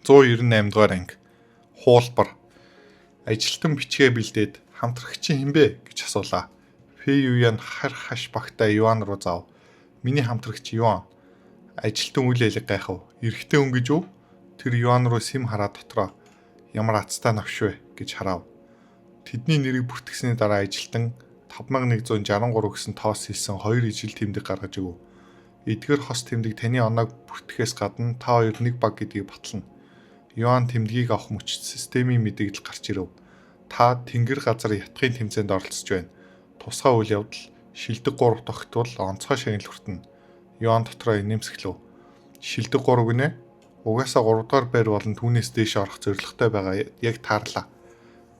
198 дугаар анги. Хуулбар. Ажилтан бичгээ бэлдээд хамтрагчийн хинбэ гэж асуулаа. Фэй Юян хар хаш багтаа Юан руу заав. Миний хамтрагч Юан. Ажилтан үйл ялэг гайхав. Эрэхтэй хүн гэж үү? Тэр Юан руу сэм хараад дотроо ямар азтай навш вэ гэж харав. Тэдний нэрийг бүртгэсний дараа ажилтан 5163 гэсэн тоос хийсэн 2 ижил тэмдэг гаргаж өгөв. Эдгээр хос тэмдэг таны оноог бүртгэхээс гадна та хоёр нэг баг гэдгийг батлана. Юан тэмдгийг авах мөч системийн мэдээлэл гарч ирэв. Та тэнгэр газар ятгын тэмцээнд оролцож байна. Тусгай үйл явдал шилдэг 3 тогтвол онцгой шагнал хүртэнэ. Юан дотроо инээмсэглэв. Шилдэг 3 гинэ? Угаасаа 3 дугаар байр болон түүнээс дээш орох зорилготой байгаа яг таарлаа.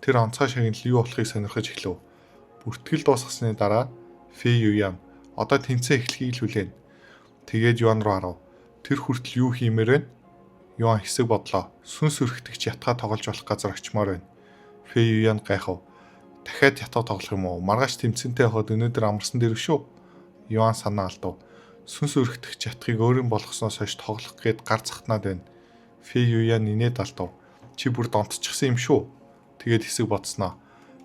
Тэр онцгой шагнал юу болохыг сонирхож эхлэв. Бүртгэл дуусгасны дараа Фэй Юян одоо тэмцээн эхлэхийг л хүлээнэ. Тэгээд Юан руу харав. Тэр хүртэл юу хиймээр вэ? Юан хэсэг бодлоо. Сүнс өрхтөгч ятгаа тоглож болох газар очимоор байна. Фэй Юян гайхав. Дахиад ятгаа тоглох юм уу? Маргааш тэмцэнтэй явахад өнөөдөр амарсан дэрв шүү. Юан санаа алдав. Сүнс өрхтөгч ятгыг өөрийн болгосноос хойш тоглох гээд гар захтнаад байна. Фэй Юян инээд алдав. Чи бүр донтчихсан юм шүү. Тэгээд хэсэг бодсноо.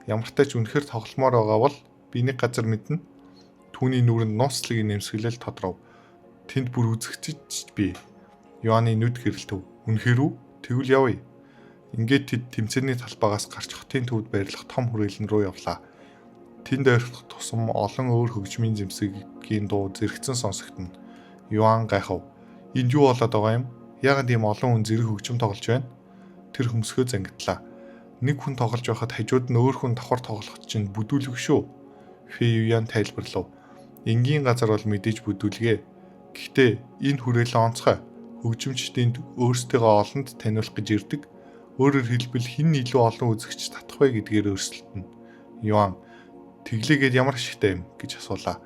Ямартай ч үнэхээр тогломоор байгаа бол би нэг газар мэднэ. Түүний нүрэнд нууцлагийн нэмсгэлэл тодров. Тэнд бүр үзэгчж би. Юаны нүд гэрэлтэв. Үнэхээр үү? Тэгвэл явъя. Ингээд тэд тэмцээний талбайгаас гарч хотын төвд байрлах том хүрээлэн рүү явлаа. Тэнд ойртох тусам олон өөр хөгжмийн зэмсгийн дуу зэрэгцэн сонсогдно. Юан гайхав. Энд юу болоод байгаа юм? Яагаад ийм олон хүн зэрэг хөгжим тоглож байна? Тэр хөмсгөө зангидлаа. Нэг хүн тоглож байхад хажууд нь өөр хүн давхар тоглоход чинь бүдүүлэг шүү. Фэй Юян тайлбарлав. Энгийн газар бол мэдээж бүдүүлгээ. Гэхдээ энэ хүрээлэн онцгой. Хөгжимчдийн өөрсдийгөө олонд таниулах гэж ирдэг. Өөрөөр хэлбэл хэн илүү олон үзэгч татах вэ гэдгээр өөрсөлдөнө. Юан тэглээгээд ямар ашигтай юм гэж асуулаа.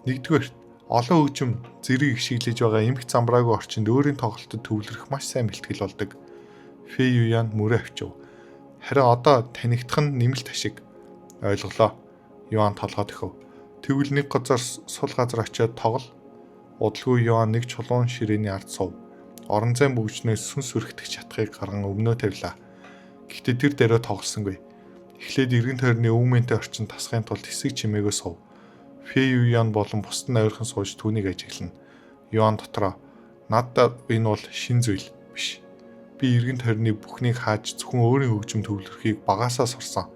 Нэгдүгээр олон хөгжим зэрэг ишиглэж байгаа эмх замбраагүй орчинд өөрийн тоглолтод төвлөрөх маш сайн бэлтгэл болдог. Фэй Юян мөрөө авчив. Харин одоо танигдах нь нэмэлт ашиг. Ойлголоо. Юан толгой төхөв. Тэгвэл нэг газар сул газар очиод тоглол. Удалгүй Юан нэг чулуун ширээний ард сув. Орон зайн бөгжнөөс сүнс өрхтөх чатхыг гарган өмнөө тавилаа. Гэхдээ тэр дээрөө тоглосонгүй. Эхлээд эргэн тойрны өвмөнтэй орчин тасахын тулд хэсэг чимээгөө сув. Фэй Юян болон бусад нь ойрхон сууж түүнийг ажиглана. Юан дотроо надад энэ бол шин зүйл биш. Би эргэн тойрны бүхнийг хааж зөвхөн өөрийн хөгжим төвлөрөхийг багасаа сурсан.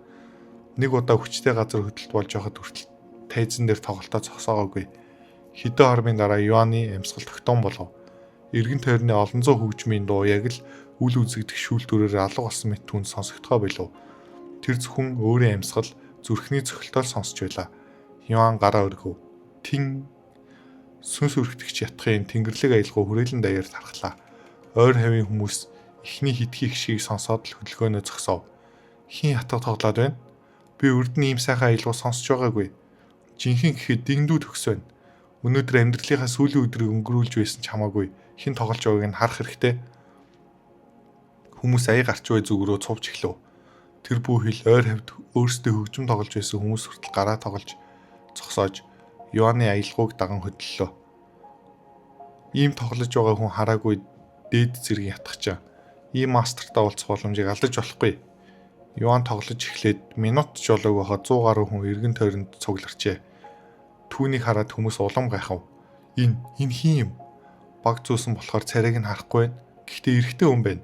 Нэг удаа хүчтэй газар хөдлөлт болж байхад хүртэл тайзан дээр тоглолтоо зогсоогоогүй. Хэдэн хормын дараа Юаны амьсгал тогтоон болов. Эргэн тойрны олон зуун хөгжмийн дуу яг л үл үзэгдэх шүүлтүүрээр алга болсон мэт түн сонсогдохоо болов. Тэр зөвхөн өөрийн амьсгал зүрхний цохилтоор сонсч байлаа. Юан гараа өргөв. Тин сүнс өрхтөгч ятгын тэнгэрлэг аялгау хүрээлэн даяар тархлаа. Ойр хавийн хүмүүс эхний хитгэх шиг сонсоод л хөдөлгөөнөө зогсов. Хин ятга тоглоод байна? Би үрдний ийм сайхан аялгау сонсч байгаагүй. Жинхэнэ гэхэд дэндүү төгс байна. Өнөөдөр амьдралынхаа сүүлийн өдрийг өнгөрүүлж байсан ч хамаагүй хин тоглож байгааг нь харах хэрэгтэй. Хүмүүс аяа гарч бай зүг рүү цувж эхлэв. Тэр бүхэл ойр хавьд өөрсдөө хөгжим тоглож байсан хүмүүс хүртэл гараа тоглож зогсоож Юаны аялгауг даган хөдлөлөө. Ийм тоглож байгаа хүн хараагүй дээд зэрэг ятгачаа. Ийм мастертай уулзах боломжийг алдаж болохгүй. Юан тоглож эхлээд минут ч болоогүй хаа 100 гаруй хүн эргэн тойронд цугларчээ. Түүнийг хараад хүмүүс улам гайхав. Энэ хин юм? Баг зүүсэн болохоор царайг нь харахгүй байна. Гэхдээ эрэгтэй хүн байна.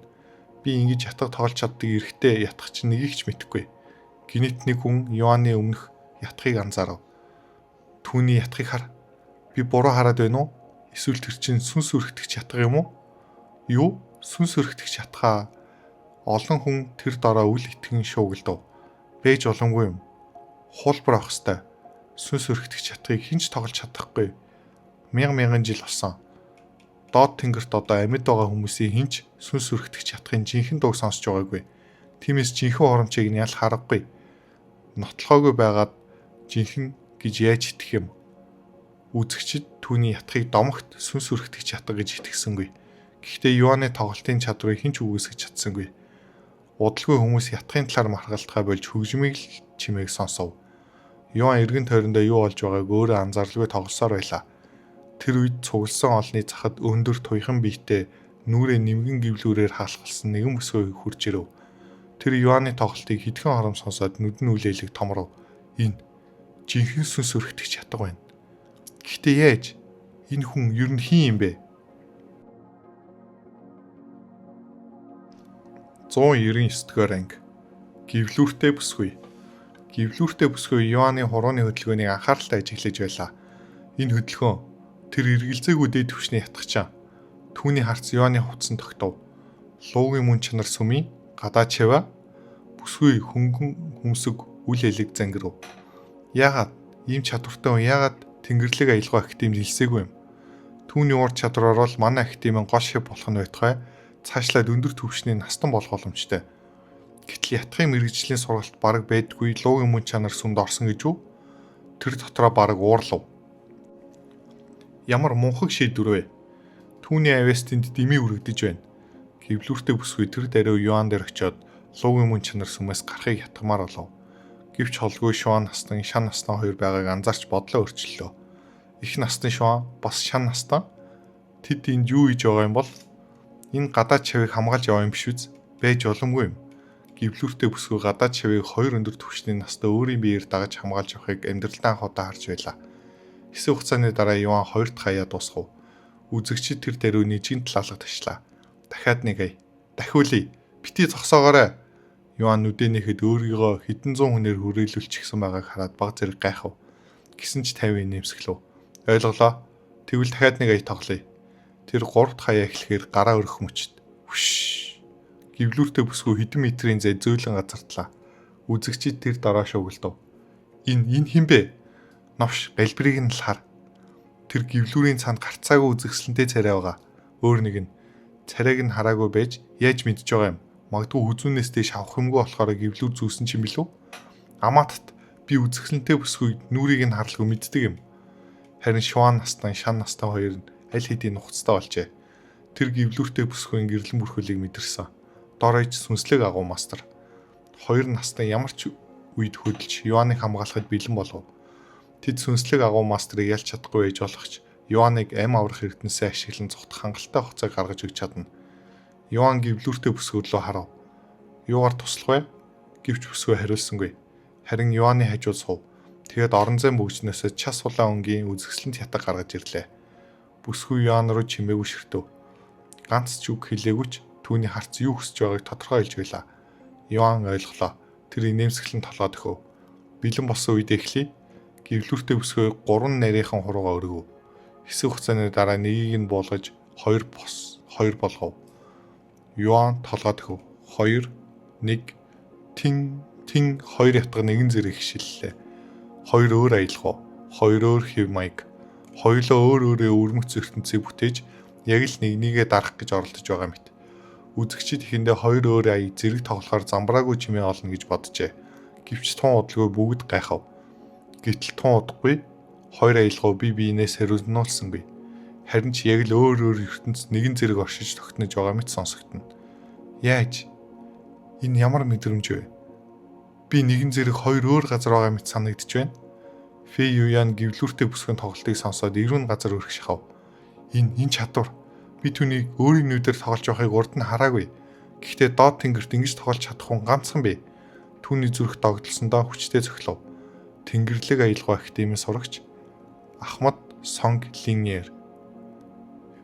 Би ингэж ятга тоглож чаддаг эрэгтэй ятгач нэгийг ч мэдэхгүй. Гинэт нэг хүн Юаны өмнөх ятгыг анзаарав. Түүний ятгыг хар. Би буруу хараад байна уу? Эсвэл тэр чинь сүнс өрхтөгч ятга юм уу? Юу? Сүнс өрхтөгч ятгаа. Олон хүн тэр дороо үл итгэн шуугилдав. Бэж боломгүй юм. Хуулбар авах ёстой. Сүнс өрхтөгч ятгыг хинч тоглож чадахгүй. Мянган жил болсон. Доод тэнгэрт одоо амьд байгаа хүмүүсийн хинч сүнс өрхтөгч ятгын жинхэнэ дууг сонсч байгаагүй. Тиймээс жинхэнэ хоромчийг нь ял харахгүй. Нотлохоогүй байгаад жинхэнэ гэж яаж итгэх юм? Үзэгчид түүний ятгыг домогт сүнс өрхтөгч ятга гэж итгэсэнгүй. Гэхдээ Юаны тоглолтын чадварыг хинч үгүйсгэж чадсангүй. Удалгүй хүмүүс ятгын талаар мархалтгай болж хөгжмийг л чимээг сонсов. Юан эргэн тойрондоо юу болж байгааг өөрөө анзааралгүй тоглосоор байлаа. Тэр үед цугласан олны захад өндөр туйхан биетэй Нүрээ нимгэн гівлүүрээр хаалгалсан нэгэн бүсгүй хурж ирэв. Тэр Иоанны тоглолтыг хэдхэн хором сонсоод нүдэн үлээлэг томров. Энэ жинхэнэ сүнс өргөтгөх чадах байна. Гэхдээ яаж? Энэ хүн ер нь хин юм бэ? 199-р анги. Гівлүүртэй бүсгүй. Гівлүүртэй бүсгүй Иоанны хурууны хөдөлгөөнийг анхааралтай ажиглаж байлаа. Энэ хөдөлгөөн тэр эргэлзээгүй дээд түвшний ятгахчаа. Түүний харц Иоанны хувцсан тогтов. Луугийн мөн чанар сүмийн гадаа чаваа бүсгүй хөнгөн хүмсэг үл элэг зангирв. Яагаад ийм чадвартай хүн яагаад Тэнгэрлэг аялгаа активд хэлсээгүй юм? Түүний ур чадвараар бол манай активын гол шив болох нь байтугай цаашлаад өндөр түвшний настан болох боломжтой. Гэтэл ятгахын мэрэгжлийн сургалт бараг байдгүй луугийн мөн чанар сүмд орсон гэж үү? Тэр дотроо бараг уурлав. Ямар мунхаг шийдвэр вэ? Түүний авиас тэнд дэмий үрэгдэж байна. Гівлүүртэй бүсгүй тэр даруй Иоанн дээр очиод луугийн мөн чанар сүмээс гарахыг ятгамаар болов. Гэвч холгүй шуан настан, шан настан хоёр байгааг анзаарч бодлоо өөрчлөлөө. Их настан шуан бас шан настан тэд энд юу хийж байгаа юм бол энэ гадаад чавыг хамгаалж яваа юм биш үз? Байж боломгүй юм. Гівлүүртэй бүсгүй гадаад чавыг хоёр өндөр түвшний настаа өөрийн биеэр дагаж хамгаалж явахыг амьдралдаа анх удаа харж байлаа. Хэсэг хугацааны дараа Иоанн хоёр дахь хаяа дуусгав. Үзэгчид тэр даруй нэгэн талaalга ташлаа. Дахиад нэг ая. Дахиулъя. Бити зогсоогоорой. Иоанн нүдэнийхэд өөрийгөө хэдэн зуун хүнээр хүрээлүүлчихсэн байгааг хараад баг зэрэг гайхав. Гисэн ч 50 нэмсгэлв. Ойлголоо. Тэгвэл дахиад нэг ая тоглоё. Тэр 3 дахь хаяа эхлэхээр гараа өргөх мөчд. Хүш. Гівлүүртэй бүсгүй хэдэн метрийн зай зөөлөн газартлаа. Үзэгчид тэр дараа шуугилдав. Энэ хэн бэ? Новш галбирыг нь л хар. Тэр гівлүүрийн цаанд гарцаагүй үзэгсэлэнтэй царай байгаа. Өөр нэг нь царайг нь хараагүй байж яаж мэдж байгаа юм? Магадгүй хүзүүнээс дэш авах юмгүй болохоор гівлүүр зүүсэн ч юм билүү? Амаатт би үзэгсэлэнтэй бүсгүй нүрийг нь харлгүй мэддэг юм. Харин шуан настан, шан настан хоёр нь аль хэдийн нухацтай болжээ. Тэр гівлүүртэй бүсгүй гэрлэн бүрхүүлийг мэдэрсэн. Доройч сүнслэг агуу мастер. Хоёр настан ямар ч үед хөдөлж Иоанныг хамгаалахад бэлэн болов. Тэд сүнслэг агуу мастрыг ялж чадахгүй байж болох ч Иоанныг ам аврах эрдэнэсээ ашиглан цогтох хангалттай хугацааг гаргаж өгч чадна. Иоанн гівлүүртэй бүсгүй рүү харав. Юугаар туслах вэ? Гэвч бүсгүй хариулсангүй. Харин Иоанны хажууд сув. Тэгээд орон зайн бөгжнөөсөө час улаан өнгийн үзэсгэлэнт ятаг гаргаж ирлээ. Бүсгүй Иоанн руу чимээгүй ширтв. Ганц ч үг хэлээгүй ч түүний харц юу хүсэж байгааг тодорхой хэлж байлаа. Иоанн ойлголоо. Тэр инээмсэглэн толгойд өгөв. Бэлэн болсон үед эхлэе. Гівлүүртэй бүсгүй 3 нарийнхан хуруугаа өргөв. Хэсэг хугацааны дараа нэгийг нь буулгаж 2 болгов. Иоанн толгойд өгөв. 2 1 тин 2 ятга нэгэн зэрэг хишиллээ. 2 өөр аялгаа, 2 өөр хэв маяг. Хоёулаа өөр өөрөө өрмөц ертөнцийг бүтээж яг л нэгнийгээ дарах гэж оролдож байгаа мэт. Үзэгчид ихэндээ 2 өөр ая зэрэг тоглохоор замбраагүй чимээ олно гэж боджээ. Гэвч тун удалгүй бүгд гайхав. Гэтэл тун удахгүй 2 аялгаа бие биенээс хариулнуулсангүй. Харин ч яг л өөр ертөнц нэгэн зэрэг оршиж тогтнож байгаа мэт сонсогдно. Яаж? Энэ ямар мэдрэмж вэ? Би нэгэн зэрэг 2 өөр газар байгаа мэт санагдж байна. Фэй Юян гівлүүртэй бүсгүйн тоглолтыг сонсоод ирүүн газар өрх шахав. Энэ чадвар. Би түүнийг өөрийн нүдээр тоглож байгааг урд нь хараагүй. Гэхдээ доод тэнгэрт ингэж тоглож чадах хүн ганцхан бэ. Түүний зүрх догдолсондоо хүчтэй цохилов. Тэнгэрлэг аялгаа активын сурагч Ахмад Сонг Линьер.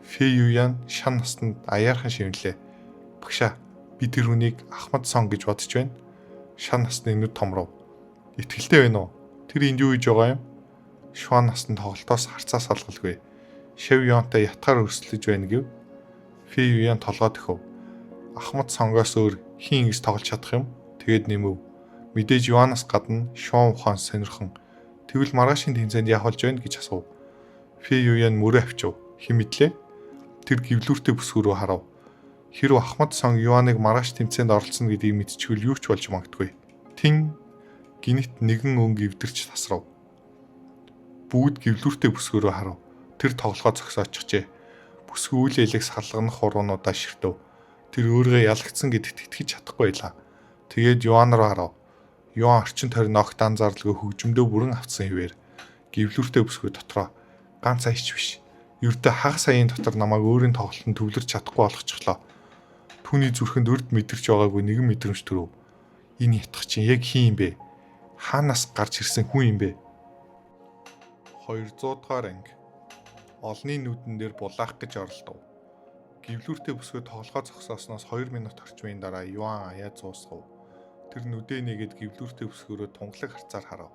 Фэй Юян шан настанд аяархан шивнэлээ. Багшаа, би тэр хүнийг Ахмад Сонг гэж бодож байна. Шан насны нүд томров. Итгэлтэй байна уу? Тэр энд юу хийж байгаа юм? Шуан насны тоглолтоос харцаас алгалгүй. Шав Юантай ятгаар өрсөлдөж байна гэв. Фэй Юян толгой төхөв. Ахмад Сонгоос өөр хин ингэж тоглож чадах юм? Тэгээд нэмэв. Мэдээж Юанаас гадна Шуан ухаан сонирхон. Тэгвэл маргаашийн тэмцээнд яах болж байна гэж асуув. Фэй Юян мөрөө авчив. Хэн мэдлээ? Тэр гівлүүртэй бүсгүй рүү харав. Хэрв Ахмад Сонг Юаныг маргааш тэмцээнд оролцоно гэдгийг мэдчихвэл юу ч болж магадгүй. Тин гинт нэгэн өнг эвдэрч тасрав. Бүгд гівлүүртэй бүсгүй рүү харав. Тэр тоглохоо зогсоочихжээ. Бүсгүй үйл ялэг салганах хуруунуудаа ширтв. Тэр өөрийгөө ялагдсан гэдэгт итгэж чадахгүй байлаа. Тэгээд Юан руу харав. Юан орчин тойрны огт анзааралгүй хөгжмөдөө бүрэн автсан хэвээр гівлүүртэй бүсгүй дотроо ганц аяч биш. Ердөө хагас саяын дотор намайг өөрийн тоглолтод төвлөрч чадахгүй болгочихлоо. Түүний зүрхэнд өрд мэдэрч байгаагүй нэгэн мэдрэмж төрөв. Энэ ятгах чинь яг хин юм бэ? Хаанаас гарч ирсэн хүн юм бэ? 200 дугаар анги. Олны нүдэн дээр булаах гэж оролдов. Гивлүүртэй бүсгүй тоглохоо зогсоосноос 2 минут орчмын дараа Юан аяа зуусгав. Тэр нүдээ нэгэд гивлүүртэй бүсгөрөө тунгалаг харцаар харав.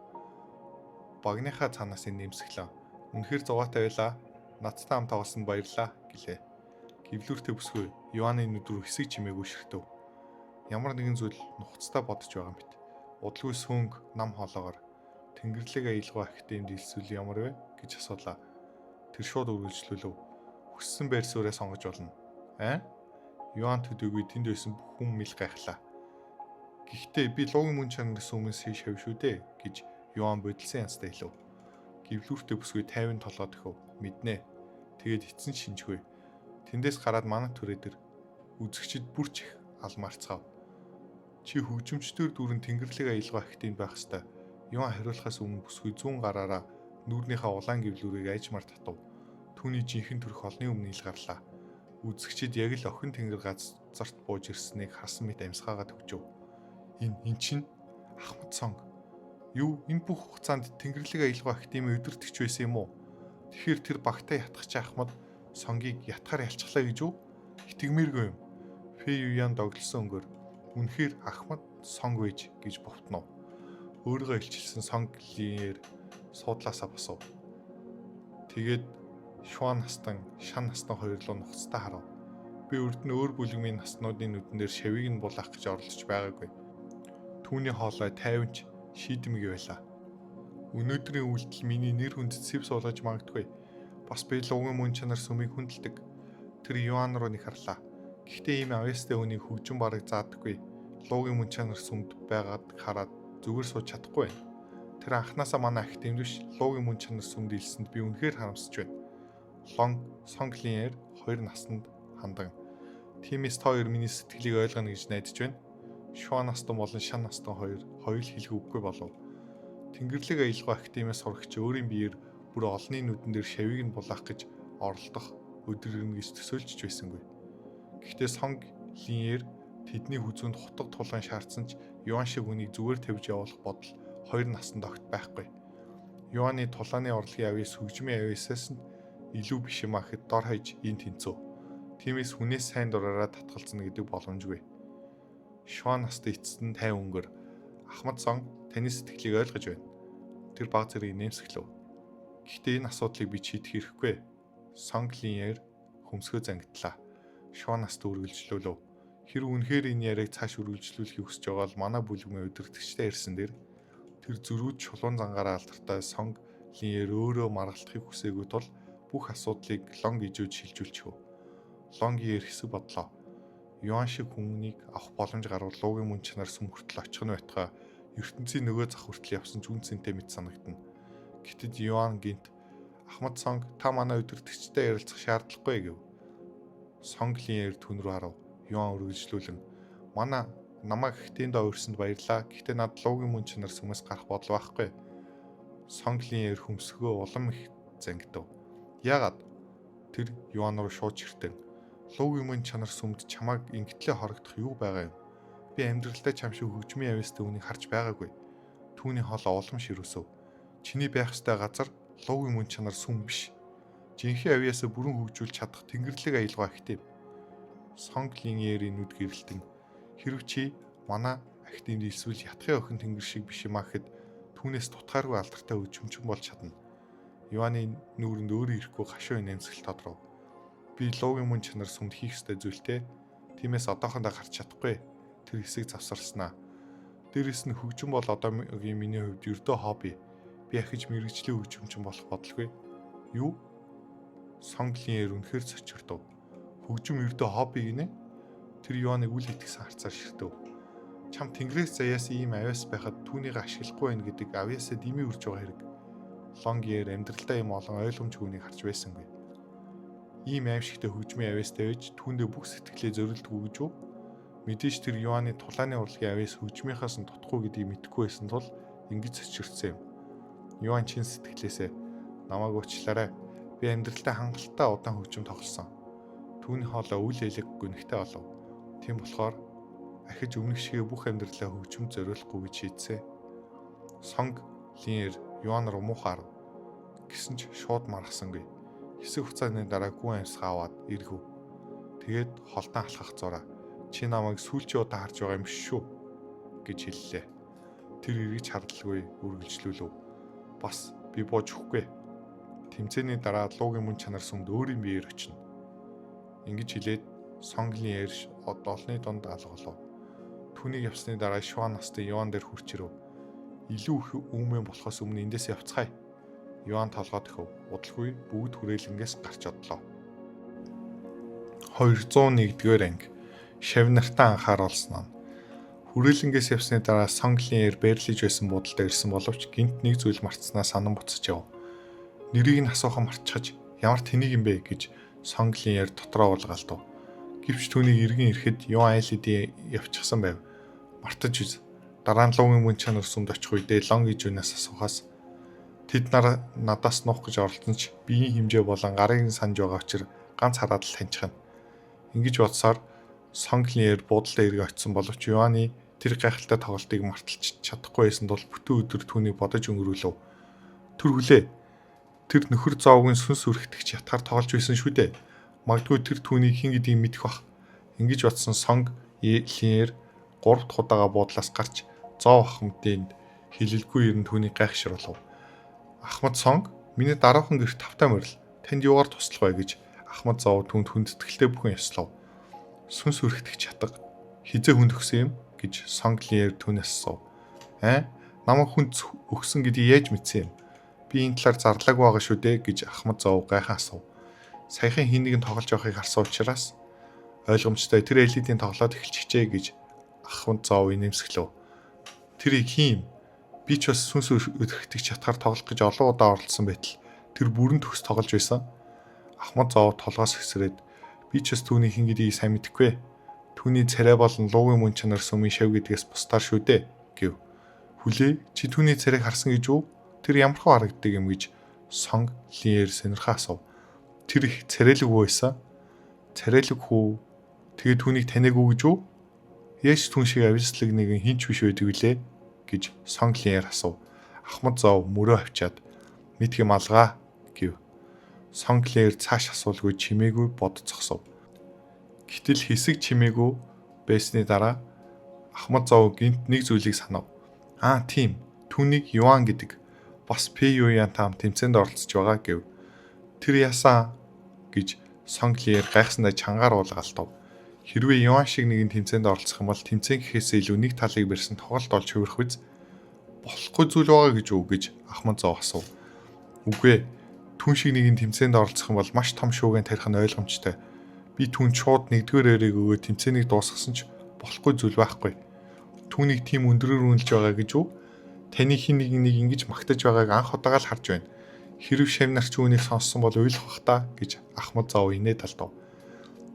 Багныхаа цаанаас нь нэмсгэлээ. Үнэхээр зугаатай байлаа. Надтай хамт тоглосонд баярлалаа гэлээ. Гивлүүртэй бүсгүй Юаны нүд рүү хэсэг чимээг өшөртөв. Ямар нэгэн зүйл нухацтай бодож байгаа мэт. Удалгүй сөнг нам хоолоогоор Тэнгэрлэг аялгаа ахтын дэлсүүл ямар вэ гэж асуулаа. Тэр шууд үргэлжлүүлв. Хүссэн байр суурьаа сонгож болно. Юан төдийгүй тэнд байсан бүх хүн мэл гайхлаа. Гэхдээ би луугийн мөн чанарс өмнөс шав шүү дээ гэж Юан бодилсан янзтай хэлв. Гивлүүртэй бүсгүй 50 толгой төхөв. Мэднэ. Тэгээд эцэн шинжгүй. Тэндээс гараад манай түрээ дээр үзэгчид бүрч их алмаарцгаав. Чи хөгжимчдөр дүүрэн Тэнгэрлэг аялгаа ахтын байх ёстой. Юан хариулахаас өмнө бүсгүй зүүн гараараа нүүрнийхээ улаан гивлүүрийг айжмаар татав. Түүний жинхэнэ төрх олны өмнө ил гарлаа. Үзэгчид яг л охин тэнгэр газарт бууж ирснийг харсан мэт амьсгаагаа төгжөв. Энэ чинь Ахмад сонг. Юу энэ бүх хугацаанд Тэнгэрлэг аялгаа ахтын өдөртөгч байсан юм уу? Тэгэхээр тэр багтаа ятгах чи Ахмад сонгийг ятгаар ялцглаа гэж үү? Итгэмээргүй юм. Фэй Юян доглосон өнгөөр үнэхээр Ахмад сонг вэж гэж бовтнов. Өөрийгөө илчилсэн сонг лиер суудлаасаа босов. Тэгээд Шуан настан, Шан настан хоёр руу нухацтай харав. Би өрд нь өөр бүлэгмийн наснуудын нүдэн дээр шавийг нь булаах гэж оролдож байгаагүй. Түүний хоолой 50-ч шийдэмэг байлаа. Өнөөдрийн үйлдэл миний нэр хүнд сэв суулгаж магадгүй. Бас би луугийн мөн чанар сүмийг хүндэлдэг. Тэр Юан руу нэг харлаа. Гэхдээ ийм авьяастай хүнийг хөгжин бараг заадаггүй. Луугийн мөн чанар сүмд байгаад хараад зүгээр сууж чадахгүй байна. Тэр анханасаа манай ахт дэмдвш луугийн мөн чанар сүмд илсэнд би үнэхээр харамсаж байна. Сонглиер 2 наснд хандан. Тиймээс та хоёр миний сэтгэлийг ойлгоно гэж найдаж байна. Шуан настан болон Шан настан хоёр л хэлэх үггүй болов. Тэнгэрлэг аялгаа ахтимээс сурагч өөрийн биеэр бүр олны нүдэн дээр шавийг нь булаах гэж оролдох өдөр ирнэ гэж төсөөлж байсангүй. Гэхдээ Сонглиер тэдний хүзүүнд хутга тулган шаардсан ч Юан шиг үнийг зүгээр тавьж явуулах бодол 2 наснд огт байхгүй. Юаны тулааны орлогын авьяас хөгжмийн авьяасаас нь илүү биш юм ахэд дор хаяж энэ тэнцв. Тиймээс хүнээс сайн дураараа татгалзна гэдэг боломжгүй. Шуан настай эцэст нь 50 өнгөр Ахмад сон таны сэтгэлийг ойлгож байна. Тэр баг зэрэг нэмсгэлв. Гэхдээ энэ асуудлыг би шийдэх хэрэггүй. Сонглиер хөмсгөө зангидлаа. Шуан наст үргэлжлүүлв. Хэрэг үнэхээр энэ яриаг цааш үргэлжлүүлэхийг хүсэж байгаа бол манай бүлэгмийн өдөртөгчтэй ирсэн дэр тэр зөрүүд чулуун зангаараа алдартай Сонглиер өөрөө маргалдахыг хүсээгүй тул бүх асуудлыг Лонг ижүүд шилжүүлчихв. Лонгиер хэсэг бодлоо. Юан шиг хүнийг авах боломж гарвал луугийн мөн чанар сүм хүртэл очих нь байтугай ертөнцийн нөгөө зах хүртэл явсан ч үнцэнтэй мэт санагдана. Гэтэл Юан гинт Ахмад сонг та манай өдөртөгчтэй ярилцах шаардлагагүй гэв. Сонглиер түн рүү харав. Юан үргэлжлүүлэн намайг хтийн доо өрсөнд баярлаа. Гэхдээ над луугийн мөн чанар сүмээс гарах бодол байхгүй. Сонглиер хөмсгөө улам их зангидав. Яагаад? Тэр Юан руу шууд чиртэн. Луугийн мөн чанар сүмд чамайг ингэтлээ хорогдох юу байгаа юм? Би амьдралдаа чам шиг хөгжмийн авьяастай үнийг харж байгаагүй. Түүний хоолой улам ширүүсв. Чиний байх ёстой газар луугийн мөн чанар сүм биш. Жинхэнэ авьяасаа бүрэн хөгжүүлж чадах Тэнгэрлэг аялгаа ахтив. Сонглиерийн нүд гэрэлтэн. Хэрв чи манай ахтын дэлсвэл ятхын охин тэнгэр шиг биш юм ахэд түүнээс тутгааргүй алдартай өчмчөн болж чадна. Юаны нүүрэнд өөрөө ирэхгүй гашуун нэмсгэл тодров. Би луугийн мөн чанар сүмд хийх ёстой зүйлтэй. Тиймээс одоохондоо гарч чадахгүй. Тэр хэсэг завсарснаа. Дээрэс нь хөгжим бол одоогийн миний хувьд ердөө хобби. Би ахиж мэрэгжлийн хөгжимчин болох бодлого. Юу? Сонглиер үнэхээр цочирдов. Хөгжим ердөө хобби гинэ? Тэр Юаныг үл итгэсэн харцаар ширтэв. Чам тэнгэрээс заяас ийм авьяас байхад түүнийг ашиглахгүй байх гэдэг авьяасаа дэмий үрж байгаа хэрэг. Лонгиер амьдралдаа ийм олон ойлгомжгүй хүнийг харж байсангүй. Ийм аимшигтай хөгжмийн авьяастай байж түүндээ бүх сэтгэлээ зорилдгүй гэж үү? Мэдээж тэр Юаны тулааны урлагийн авьяас хөгжмийнхаас нь тутахгүй гэдгийг мэдэхгүй байсан тул ингэж цочирдсан юм. Юан чин сэтгэлээсээ намайг уучлаарай. Би амьдралдаа хангалттай удаан хөгжим тоглосон. Түүний хоолой үйл хэлэг гүнхтэй болов. Тийм болохоор ахиж өмнөх шигээ бүх амьдралаа хөгжим зориулахгүй гэж шийдсэн. Сонг Линер Юан руу муухаар гэсэн ч шууд маргасангүй. Хэсэг хугацааны дараа гүн амьсгаа аваад иргэв. Тэгээд холдон алхах зураа. Чи намайг сүүлчийн удаа харж байгаа юм шүү гэж хэллээ. Тэр эргэж хардлаггүй үргэлжлүүлв. Бас би бууж өгөхгүй. Тэмцээний дараа луугийн мөн чанар сүмд өөрийн биеэр очино. Ингэж хэлээд Сонглын ярьж олны дунд алгалав. Түүнийг явсны дараа Шуан настай Юан дээр хурч ирэв. Илүү их үүмэн болохоос өмнө эндээс явцгаая. Юан толгойд өгөв. Удалгүй бүгд хүрээлэнгээс гарч одлоо. 201-р анги. Шав нартаа анхааруулсан нь. Хүрээлэнгээс явсны дараа Сонглын эр бэрлэж байсан буудалд ирсэн боловч гинт нэг зүйл мартснаа санан буцаж яв. Нэрийг нь асуухан мартчихаж ямар тэнийг юм бэ гэж Сонглын эр дотроо уулгаалдав. Гэвч түүнийг эргэн ирэхэд Юан айлд явчихсан байв. Мартаж үз. Дараа нь луугийн мөн чанар сүмд очих үедээ Лон гэж үнээс асуухаас тэд надаас нуух гэж оролдсон ч биеийн хэмжээ болон гарыг санаж байгаа учраас ганц хараад л таньчихна. Ингэж бодсоор Сонглын эр буудалд эргэж очисон боловч Юаны тэр гайхалтай тоглолтыг марталж чадахгүй байсан тул бүтэн өдөр түүнийг бодож өнгөрүүлв. Тэр хүлээ. Тэр нөхөр зоовгийн сүнс үрхтгч ятгаар тоглож байсан шүү дээ. Магадгүй тэр түүнийг хэн гэдгийг мэдэх бах. Ингэж бодсон Сонг Линер 3 дахь удаага буудлаас гарч зоов ахмадын хилэлгүй ирэн түүнийг гайхшруулв. Ахмад Сонг, миний дараахан гэрт тавтай морил. Танд юугаар туслах вэ гэж Ахмад зоов түнд хүндэтгэлтэй бүхэн ёслов. Сүнс үрхтгч ятга хизээ хүнд өгсөн юм гэж Сонг Линер түүнээс асуув. Намайг хүнд өгсөн гэдгийг яаж мэдсэн юм? Би энэ талаар зарлаагүй байгаа шүү дээ гэж Ахмад зоов гайхан асуув. Саяхан хин нэгэн тоглож байгааг харсан учраас ойлгомжтой тэр элитийн тоглоод эхэлчихжээ гэж Ахмад зоов инээмсэглэв. Тэрийг хийм. Би ч бас сүнс өрхтгч ятгаар тоглох гэж олон удаа оролцсон байтал тэр бүрэн төгс тоглож байсан. Ахмад зоов толгоос хэсрээд би ч бас түүний хин гэдгийг сайн мэдэхгүй. Түүний царай болон луугийн мөн чанар сүмийн шав гэдгээс бусдаар шүү дээ гэв. Хүлээ чи түүний царайг харсан гэж үү? Тэр ямар хөө харагддаг юм гэж Сонг Линер сонирхоо асуув. Тэр их царайлаг байсан. Царайлаг хүү. Тэгээд түүнийг таниагүй гэж үү? Яаж түн шиг авислаг нэгэн хинч биш байдаг үлээ гэж Сонг Линер асуув. Ахмад зоов мөрөө авчаад мэдх юм алгаа гэв. Сонг Линер цааш асуулгүй чимээгүй бодцохсов. Гэтэл хэсэг чимээгүй байсны дараа Ахмад зоов гинт нэг зүйлийг санав. Тийм. Түүнийг Юан гэдэг. Бас Юянтай хамт тэмцээнд оролцож байгаа гэв. Тэр ясаа гэж Сонг Линер гайхсандаа чангаар уулгаалтав. Хэрвээ Юан шиг нэгэн тэмцээнд оролцох юм бол тэмцээн гэхээс илүү нэг талыг барьсан тоглолт болж хувирах биз? Болохгүй зүйл байгаа гэж үү гэж Ахмад зоов асуув. Үгүй ээ. Түн шиг нэгэн тэмцээнд оролцох юм бол маш том шуугиан тарих нь ойлгомжтой. Би түн шууд нэгдүгээр эрийг өгөө тэмцээнийг дуусгасан ч болохгүй зүйл байхгүй. Түүнийг тийм өндрөөр үнэлж байгаа гэж үү? Таны хин нэг ингэж магтаж байгааг анх удаага л харж байна. Хэрв шав нар ч үүнийг сонссон бол ойлгох бах та гэж Ахмад зоов инээд алдав.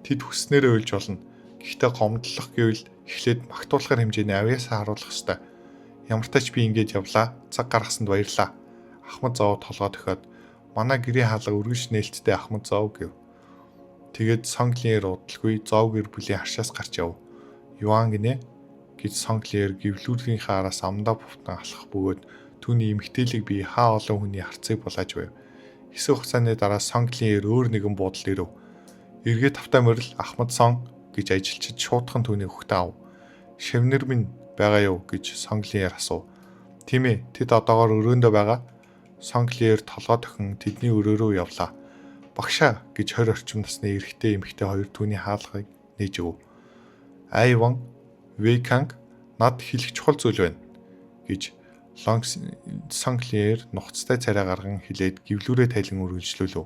Тэд хүснээрээ уйлж болно. Гэхдээ гомдлох гэвэл эхлээд магтуулахар хэмжээний авьяасаа харуулах ёстой. Ямар ч тач би ингэж явлаа. Цаг гаргасанд баярлаа. Ахмад зоов толгой төхөөд манай гэрийн хаалга өргөж нээлттэй Ахмад зоов гэв. Тэгээд Сонг Линер удалгүй зоов гэр бүлийн харшаас гарч яв. Юан гинэ гэж Сонг Линер гэвлүүргийнхээ араас амдаа бувтан алхах бөгөөд түүний эмгтээлийг би хаа олон хүний харцыг булааж байв. Хэсэг хугацааны дараа Сонг Линер өөр нэгэн буудалд ирэв. Эргээ тавтай морил Ахмад Сонг гэж ажилчид шуудхан түүний хөхтөө ав. Шавнэр минь байгаа юу гэж Сонг Линер асуув. Тийм ээ, тэд одоогоор өрөөндөө байгаа. Сонг Линер толгой тохин тэдний өрөө рүү явлаа. Багшаа гэж 20 орчим насны эрэгтэй эмэгтэй хоёр түүний хаалгыг нээж өг. Айван Вэйканг над хэлэх чухал зүйл байна гэж Сонг Линер нухацтай царай гарган хэлээд гівлүүрээ тайлан үргэлжлүүлв.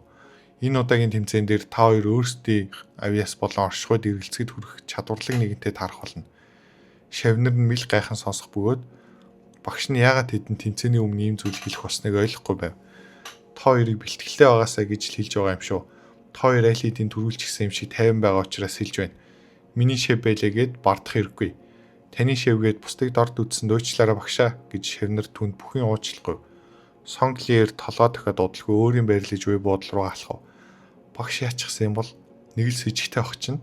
Энэ удаагийн тэмцээн дээр та хоёр өөрсдийн авьяас болон оршихуйд эргэлзэхэд хүрэх чадварлаг нэгэнтэй таарах болно. Шавнар нь мэл гайхан сонсох бөгөөд багш нь яагаад тэдэнд тэмцээний өмнө ийм зүйл хэлэх болсныг ойлгохгүй байв. Та хоёрыг бэлтгэлтэй байгаасаа гэж хэлж байгаа юм шүү. Та хоёр аль хэдийн төрүүлчихсэн юм шиг тайван байгаа учраас хэлж байна. Миний шав байлээгээд бардах хэрэггүй. Таны шавгээд бусдыг дорд үтсэн дөөчлөөрөө багшаа гэж Шавнар түнд бүхэн уучлахгүй. Сонглиер толгой дохиод удалгүй өөрийн байрлаж буй буудал руу алхав. Багш яачихсан юм бол нэг л с ижигтэй ах чинь.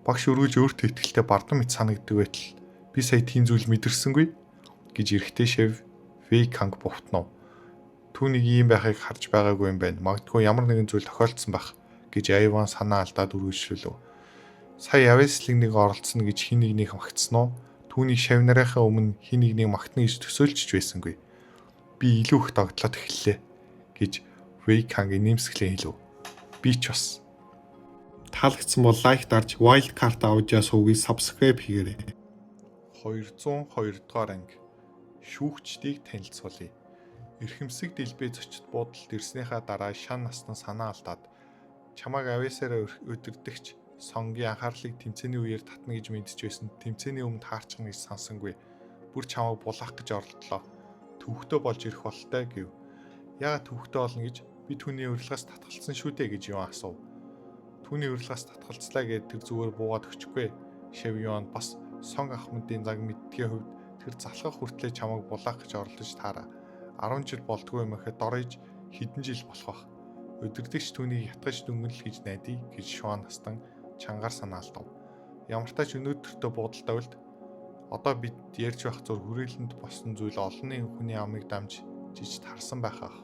Багш өргөж өөртөө ихтэй бардам мэт санагддаг байтал би сая тийм зүйл мэдэрсэнгүй гэж эрэхтэй шив Вэй Канг бовтнов. Түүнийг ийм байхыг харж байгаагүй юм байна. Магадгүй ямар нэгэн зүйл тохиолдсон байх гэж Айван санаа алдаад үргэлжлүүлв. Сая явээслэг нэг оролцсон гэж хин нэгнийг магтсан уу? Түүний шав нарынхаа өмнө хин нэгнийг магтана гэж төсөөлж байсан. Би илүү их догтлоод эхэллээ гэж Вэй Канг нэмсгэлэн хэлв. Би ч бас. Таалагдсан бол лайк дарж Wildcard аудио сувгийг subscribe хийгээрэй. 202 дугаар анги. Шүүгчдийг танилцуулъя. Эрхэмсэг дэлбээ зочид буудалд ирснийхаа дараа шан настан санаа алдаад чамайг авьяасаараа өдөрдөгч сонгийн анхаарлыг тэмцээний үеэр татна гэж мэдж байсан. Тэмцээний өмнө таарчихна гэж сансангүй. Бүр чамайг булаах гэж оролдлоо. Төвхтөө болж ирэх болтой гэв. Яагаад төвхтөө болно гэж би түүний урилгаас татгалцсан шүү дээ гэж Юан асуув. Түүний урилгаас татгалцлаа гэд тэр зүгээр буугаад өчөхгүй. Шав Юан бас сонг ахмадын заг мэддгийн хувьд тэр залхах хүртлээр чамайг булаах гэж оролдож таараа. 10 жил болдгоо юм ихэд дорж хэдэн жил болох бах. Өдөрдөгч түүнийг ятгаж дүнгэнэл гэж найдаа гэж Шуан настан чангаар санаа алдав. Ямар ч тач өнөөдөртөө буудалтай үлд одоо бид ярьж байх зур хүрээлэнд босон зүйл олонний хүний амыг дамж жиж тарсан байх ах.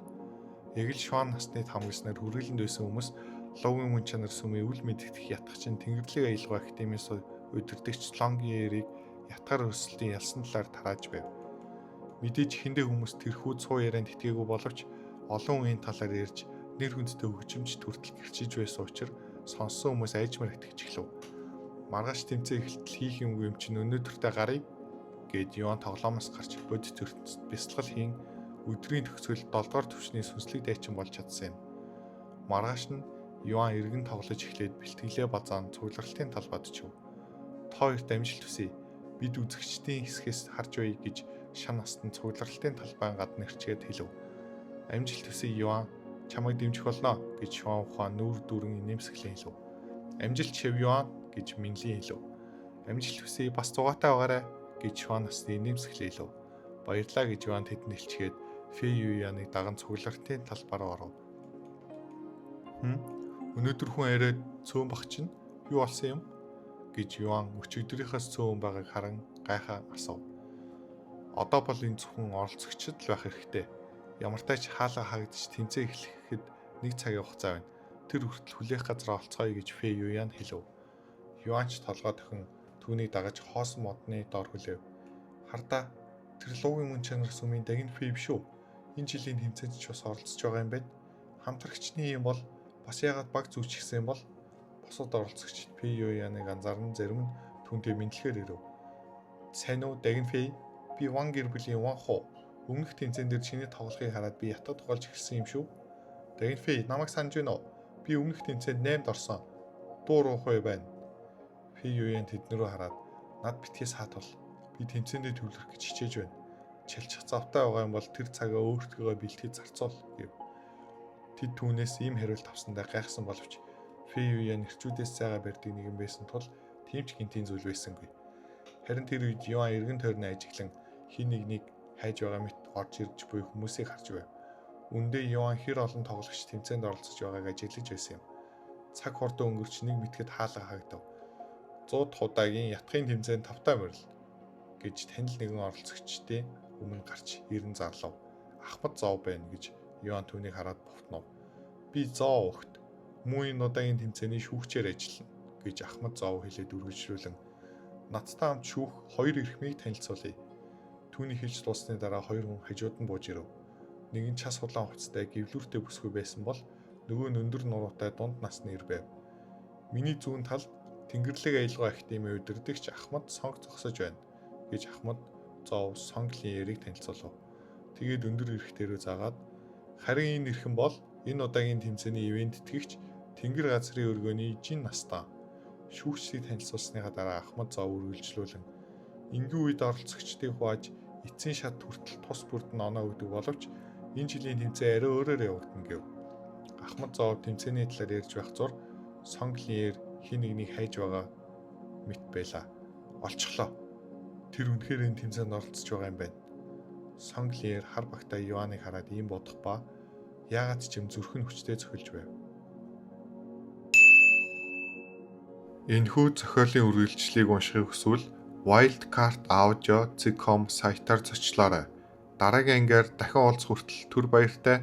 Яг л Шуан насны хамгаснаар хүрээлэнд байсан хүмүүс ловын мөн чанар сүмийн үл мэддэх ятгах чинь Тэнгэрлэг аялгаа академиэс өдөрдөгч Лонгиерийг ятгаар өрсөлтийн ялсан талаар тарааж байв. Мэдээж хэндээ хүмүүс тэрхүү цуу ярианд итгээгүй боловч олон үеийн талаар ярьж нэр хүндтэй хөгжимч хүртэл гэрчиж байсан учраас сонссон хүмүүс айжмар итгэж эхлэв. Маргааш тэмцээн эхэлтэл хийх юмгүй юм чинь өнөөдөртөө гарыг гэд Юан тоглоомоос гарч бодит ертөнцид бясалгал хийн өдрийн төгсгөл 7 дугаар түвшний сүнслэг дайчин болж чадсан юм. Маргааш нь Юан эргэн тоглож эхлээд бэлтгэлээ базаан цугларалтын талбайд очив. Та хоёрт амжилт хүсье. Бид үзэгчдийн хэсгээс харж бай гэж шан настан цугларалтын талбайн гадна ирчгээд хэлв. Амжилт хүсье Юан, чамайг дэмжих болно гэж Шуан ухаан нүүр дүрэн нэмсгэлэн хэлв. Амжилт шив Юан гэж Минлийн хэлв. Амжилт хүсье бас зугаатай байгаарай гэж Шуан насны нэмсгэлэн хэлв. Баярлалаа гэж Юан тэдэнд хэлчихэд Фэй Юяныг даган цугларалтын талбай руу оров. Өнөөдөр хүн арай цөөн бах чинь юу болсон юм гэж Юан өчигдрийнхээс цөөн байгааг харан гайхаа асуув. Одоо бол энэ зөвхөн оролцогчд л байх хэрэгтэй. Ямар тач хаалга хаагдаж тэмцээн эхлэхэд 1 цагийн хугацаа байна. Тэр хүртэл хүлээх газар олцгоё гэж Фэй Юян хэлв. Юанч толгой дохин түүнийг дагаж хоосон модны доор хүлээв. Хардаа тэр луугийн мөн чанар сүмийн дагин Фэй биш үү? Энэ жилийн тэмцээнд ч бас оролцож байгаа юм байна. Хамтрагчны юм бол бас яагаад баг зүүчихсэн бол бусад оролцогчид Фэй Юяныг анзаарн зарим нь түүнтэй мэдлэгээр ирэв. Сайн уу дагин Фэй? Би Ван гэр бүлийн Ван хуу. Өмнөх тэмцээн дээр чиний тоглохыг хараад би ятад тоглож эхэлсэн юм шүү. Дагин Фэй намайг санаж байна уу? Би өмнөх тэмцээнд 8-д орсон. Дуу руухгүй байна. Фэй Юян тэднэрөө хараад над битгий саатвал би тэмцээндээ төвлөрөх гэж хичээж байна. Чилчих завтай байгаа юм бол тэр цагаа өөртөө бэлтгэж зарцуул гэв. Тэд түүнээс ийм хариулт авсандаа гайхсан боловч Фэй Юян нэрчүүдээс сайгаа барьдаг нэгэн байсан тул тийм ч гинтийн зүйл байсангүй. Харин тэр үед Юан эргэн тойрны ажиглан хин нэгнийг хайж байгаа мэт орж ирж буй хүмүүсийг харж байв. Үндэ Юан хэр олон тоглогч тэмцээнд оролцож байгааг ажиглаж байсан юм. Цаг хурдан өнгөрч нэг мэтгэд хаалга хаагдав. 100 удаагийн ятхын тэмцээнд тавтай морил гэж танил нэгэн оролцогчдын өмнө гарч ирэн зарлав. Ахмад зов байна гэж Юан түүнийг хараад бовтнов. Би зов өгт. Мөн энэ удаагийн тэмцээний шүүгчээр ажиллана гэж Ахмад зов хэлээд үргэлжлүүлэн надтай хамт шүүх 2 эрхмийг танилцуулъя. Түүний хэлж дуусны дараа 2 хүн хажууд нь бууж ирэв. Нэг нь час улаан хувцастай гівлүүртэй бүсгүй байсан бол нөгөө нь өндөр нуруутай дунд насны эр байв. Миний зүүн талд Тэнгэрлэг аялгаа академийн удирдагч Ахмад сонг зогсож байна гэж Ахмад зов сонгийн яриг танилцуулав. Тэгээд өндөр эрхтээрөө заагаад харин энэ эрхэн бол энэ удаагийн тэмцээний ивент тэтгэгч Тэнгэр газрын өргөөний жин настаа. Шүүгчдийг танилцуулсныхаа дараа Ахмад зов үргэлжлүүлэн энгийн үед оролцогчдыг хувааж эцсийн шат хүртэл тус бүрдэн оноо өгдөг боловч энэ жилийн тэмцээн арай өөрөөр явагдана гэв. Ахмад зов тэмцээний талаар ярьж байх зур сонглиер хин нэгнийг хайж байгаа мэт байлаа. Олчихлоо. Тэр үнэхээр энэ тэмцээнд оролцож байгаа юм байна. Сонглиер хар багтаа Юаныг хараад ийм бодох ба яагаад ч юм зүрх нь хүчтэй цохилж байв. Энэхүү зохиолын үргэлжлэлийг уншихыг хүсвэл wildcard.audio.com сайтаар зочлоорой. Дараагийн ангиар дахин уулзах хүртэл түр баяртай.